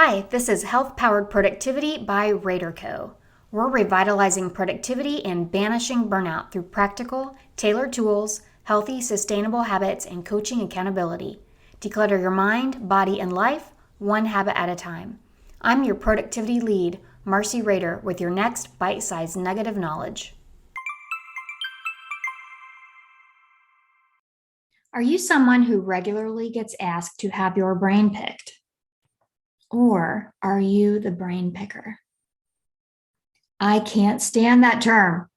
Hi, this is Health Powered Productivity by Rader Co. We're revitalizing productivity and banishing burnout through practical, tailored tools, healthy, sustainable habits, and coaching accountability. Declutter your mind, body, and life, one habit at a time. I'm your productivity lead, Marcey Rader, with your next bite-sized nugget of knowledge. Are you someone who regularly gets asked to have your brain picked? Or are you the brain picker? I can't stand that term.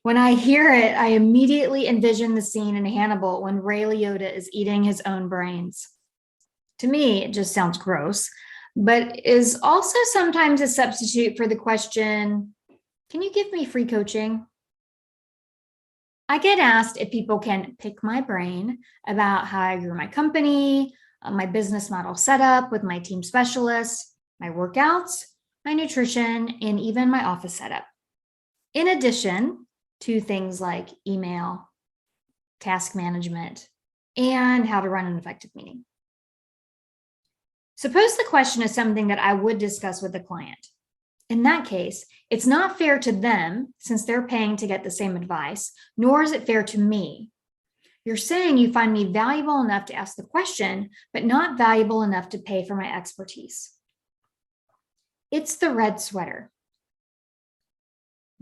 When I hear it, I immediately envision the scene in Hannibal when Ray Liotta is eating his own brains. To me, it just sounds gross, but is also sometimes a substitute for the question, can you give me free coaching? I get asked if people can pick my brain about how I grew my company, my business model setup with my team specialists, my workouts, my nutrition, and even my office setup. In addition to things like email, task management, and how to run an effective meeting. Suppose the question is something that I would discuss with the client. In that case, it's not fair to them since they're paying to get the same advice, nor is it fair to me. You're saying you find me valuable enough to ask the question, but not valuable enough to pay for my expertise. It's the red sweater.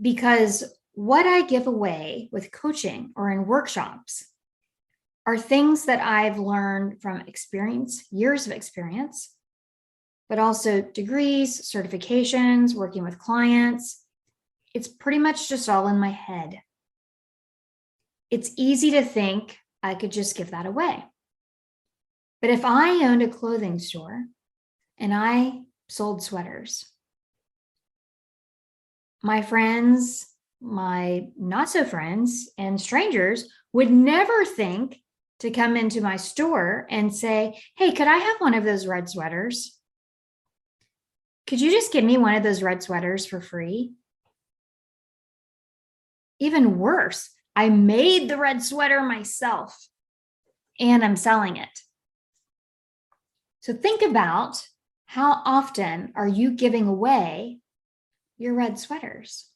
Because what I give away with coaching or in workshops are things that I've learned from experience, years of experience, but also degrees, certifications, working with clients. It's pretty much just all in my head. It's easy to think I could just give that away. But if I owned a clothing store and I sold sweaters, my friends, my not so friends, and strangers would never think to come into my store and say, hey, could I have one of those red sweaters? Could you just give me one of those red sweaters for free? Even worse, I made the red sweater myself and I'm selling it. So think about how often are you giving away your red sweaters?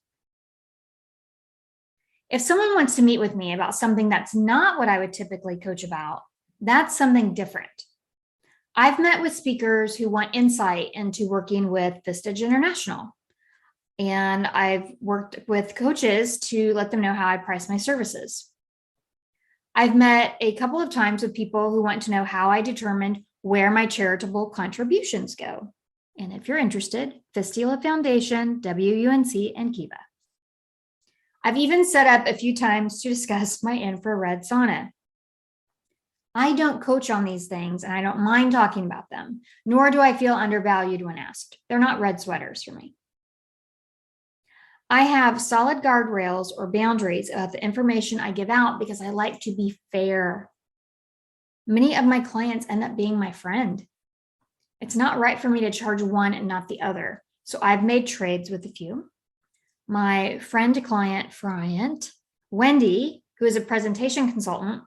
If someone wants to meet with me about something that's not what I would typically coach about, that's something different. I've met with speakers who want insight into working with Vistage International. And I've worked with coaches to let them know how I price my services. I've met a couple of times with people who want to know how I determined where my charitable contributions go. And if you're interested, Fistula Foundation, WUNC, and Kiva. I've even set up a few times to discuss my infrared sauna. I don't coach on these things and I don't mind talking about them, nor do I feel undervalued when asked. They're not red sweaters for me. I have solid guardrails or boundaries about the information I give out because I like to be fair. Many of my clients end up being my friend. It's not right for me to charge one and not the other. So I've made trades with a few. My friend client, Wendy, who is a presentation consultant,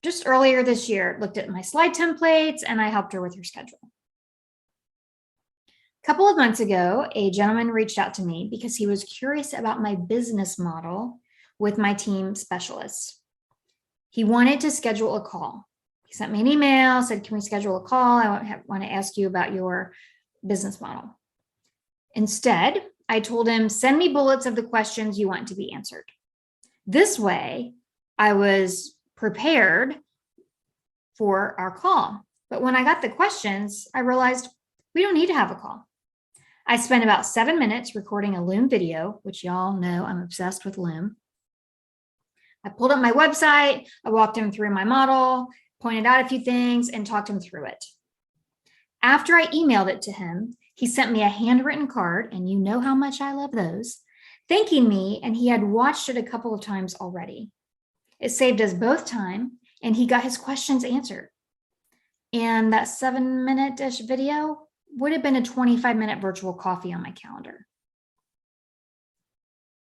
just earlier this year looked at my slide templates and I helped her with her schedule. A couple of months ago, a gentleman reached out to me because he was curious about my business model with my team specialists. He wanted to schedule a call. He sent me an email, said, can we schedule a call? I want to ask you about your business model. Instead, I told him, send me bullets of the questions you want to be answered. This way, I was prepared for our call. But when I got the questions, I realized we don't need to have a call. I spent about 7 minutes recording a Loom video, which y'all know I'm obsessed with Loom. I pulled up my website, I walked him through my model, pointed out a few things, and talked him through it. After I emailed it to him, he sent me a handwritten card, and you know how much I love those, thanking me, and he had watched it a couple of times already. It saved us both time, and he got his questions answered. And that 7-minute-ish video would have been a 25-minute virtual coffee on my calendar.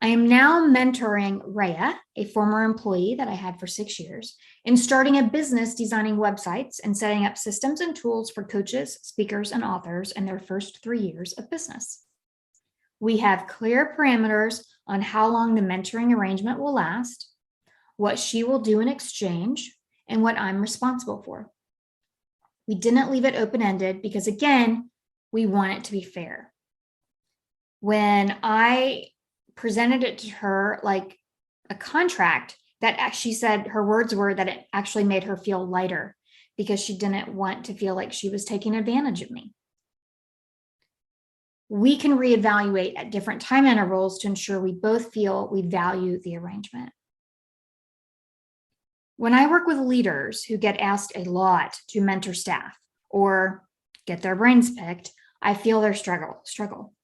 I am now mentoring Rhea, a former employee that I had for 6 years, in starting a business designing websites and setting up systems and tools for coaches, speakers, and authors in their first 3 years of business. We have clear parameters on how long the mentoring arrangement will last, what she will do in exchange, and what I'm responsible for. We didn't leave it open-ended because, again, we want it to be fair. When I presented it to her like a contract, that she said her words were that it actually made her feel lighter because she didn't want to feel like she was taking advantage of me. We can reevaluate at different time intervals to ensure we both feel we value the arrangement. When I work with leaders who get asked a lot to mentor staff or get their brains picked, I feel their struggle.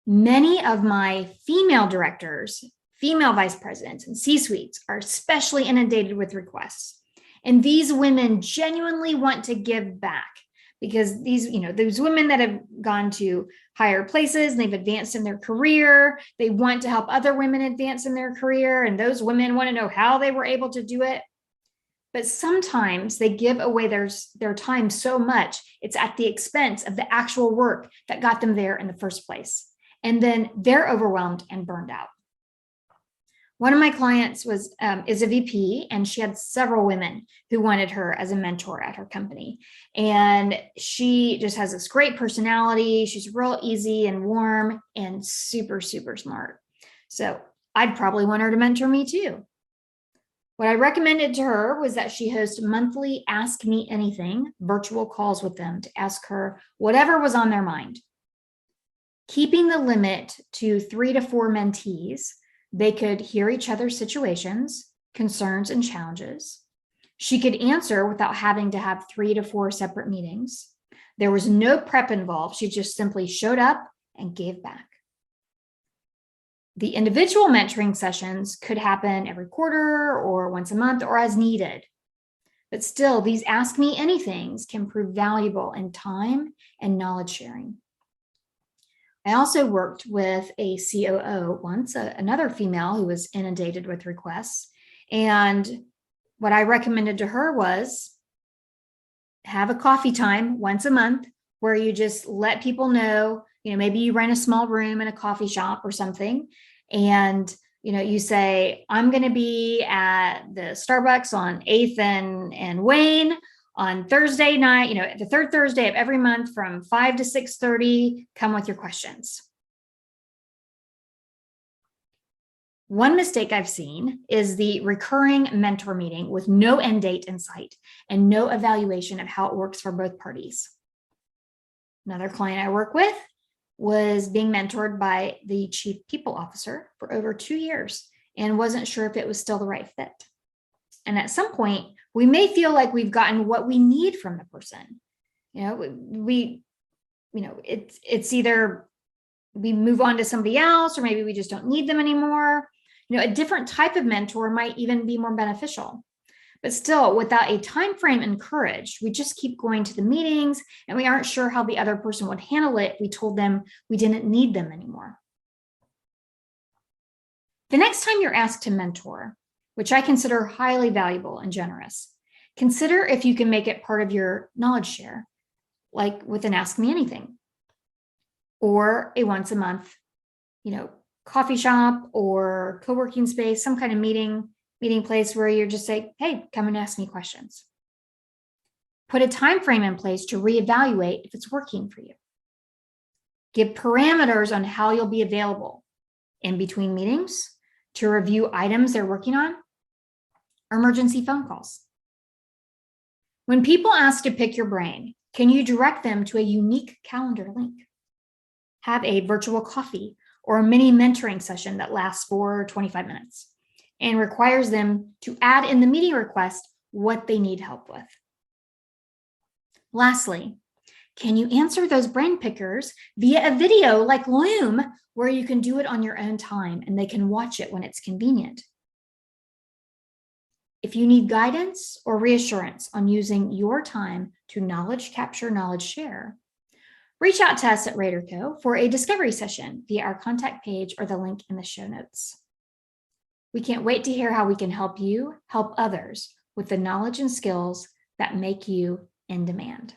Many of my female directors, female vice presidents, and C-suites are especially inundated with requests. And these women genuinely want to give back because those women that have gone to higher places and they've advanced in their career, they want to help other women advance in their career. And those women want to know how they were able to do it. But sometimes they give away their time so much, it's at the expense of the actual work that got them there in the first place. And then they're overwhelmed and burned out. One of my clients is a VP, and she had several women who wanted her as a mentor at her company. And she just has this great personality. She's real easy and warm and super, super smart. So I'd probably want her to mentor me too. What I recommended to her was that she host monthly Ask Me Anything virtual calls with them to ask her whatever was on their mind. Keeping the limit to 3 to 4 mentees, they could hear each other's situations, concerns, and challenges. She could answer without having to have 3 to 4 separate meetings. There was no prep involved. She just simply showed up and gave back. The individual mentoring sessions could happen every quarter or once a month or as needed. But still, these Ask Me Anythings can prove valuable in time and knowledge sharing. I also worked with a COO once, another female who was inundated with requests. And what I recommended to her was have a coffee time once a month where you just let people know, maybe you rent a small room in a coffee shop or something. And, you say, I'm going to be at the Starbucks on 8th and Wayne on Thursday night, the third Thursday of every month from 5 to 6:30, come with your questions. One mistake I've seen is the recurring mentor meeting with no end date in sight and no evaluation of how it works for both parties. Another client I work with was being mentored by the chief people officer for over 2 years and wasn't sure if it was still the right fit. And at some point, we may feel like we've gotten what we need from the person. It's either we move on to somebody else, or maybe we just don't need them anymore. A different type of mentor might even be more beneficial. But still, without a time frame encouraged, we just keep going to the meetings and we aren't sure how the other person would handle it if we told them we didn't need them anymore. The next time you're asked to mentor, which I consider highly valuable and generous, consider if you can make it part of your knowledge share, like with an Ask Me Anything, or a once a month, coffee shop or co-working space, some kind of meeting place where you're just say, hey, come and ask me questions. Put a time frame in place to reevaluate if it's working for you. Give parameters on how you'll be available in between meetings to review items they're working on, or emergency phone calls. When people ask to pick your brain, can you direct them to a unique calendar link? Have a virtual coffee or a mini mentoring session that lasts for 25 minutes and requires them to add in the meeting request what they need help with. Lastly, can you answer those brain pickers via a video like Loom, where you can do it on your own time and they can watch it when it's convenient? If you need guidance or reassurance on using your time to knowledge capture, knowledge share, Reach out to us at Rader Co for a discovery session via our contact page or the link in the show notes. We can't wait to hear how we can help you help others with the knowledge and skills that make you in demand.